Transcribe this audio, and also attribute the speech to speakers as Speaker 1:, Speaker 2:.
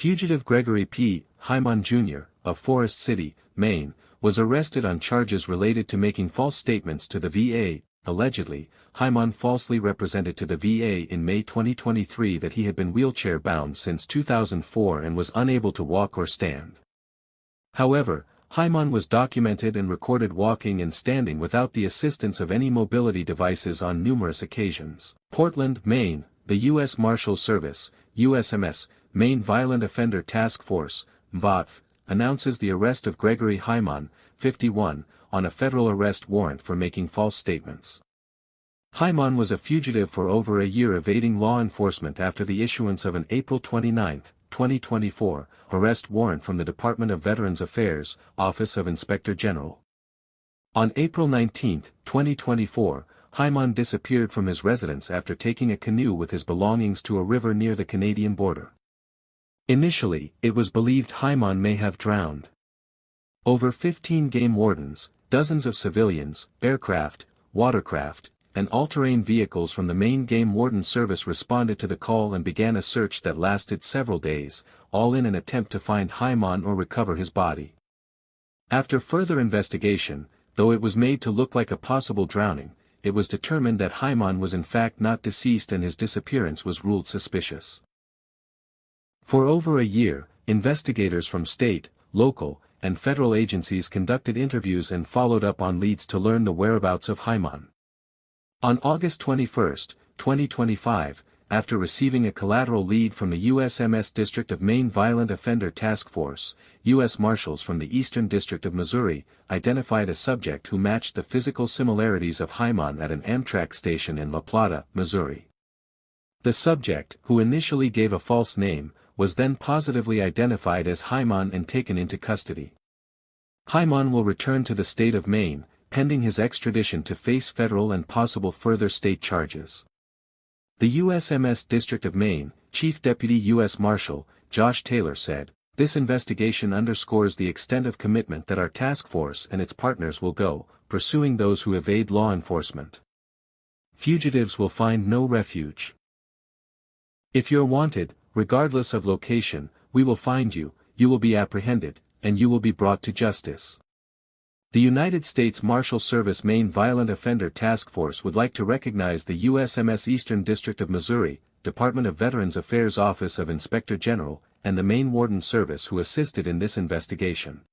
Speaker 1: Fugitive Gregory P. Hyman Jr., of Forest City, Maine, was arrested on charges related to making false statements to the VA. Allegedly, Hyman falsely represented to the VA in May 2023 that he had been wheelchair-bound since 2004 and was unable to walk or stand. However, Hyman was documented and recorded walking and standing without the assistance of any mobility devices on numerous occasions. Portland, Maine, the U.S. Marshals Service, USMS, Maine Violent Offender Task Force, MVOTF, announces the arrest of Gregory Hyman, 51, on a federal arrest warrant for making false statements. Hyman was a fugitive for over a year, evading law enforcement after the issuance of an April 29, 2024, arrest warrant from the Department of Veterans Affairs, Office of Inspector General. On April 19, 2024, Hyman disappeared from his residence after taking a canoe with his belongings to a river near the Canadian border. Initially, it was believed Hyman may have drowned. Over 15 game wardens, dozens of civilians, aircraft, watercraft, and all-terrain vehicles from the Maine Game Warden Service responded to the call and began a search that lasted several days, all in an attempt to find Hyman or recover his body. After further investigation, though it was made to look like a possible drowning, it was determined that Hyman was in fact not deceased and his disappearance was ruled suspicious. For over a year, investigators from state, local, and federal agencies conducted interviews and followed up on leads to learn the whereabouts of Hyman. On August 21, 2025, after receiving a collateral lead from the USMS District of Maine Violent Offender Task Force, U.S. Marshals from the Eastern District of Missouri identified a subject who matched the physical similarities of Hyman at an Amtrak station in La Plata, Missouri. The subject, who initially gave a false name, was then positively identified as Hyman and taken into custody. Hyman will return to the state of Maine, pending his extradition to face federal and possible further state charges. The USMS District of Maine, Chief Deputy U.S. Marshal, Josh Taylor said, "This investigation underscores the extent of commitment that our task force and its partners will go, pursuing those who evade law enforcement. Fugitives will find no refuge. If you're wanted, regardless of location, we will find you, you will be apprehended, and you will be brought to justice." The United States Marshal Service Maine Violent Offender Task Force would like to recognize the USMS Eastern District of Missouri, Department of Veterans Affairs Office of Inspector General, and the Maine Warden Service who assisted in this investigation.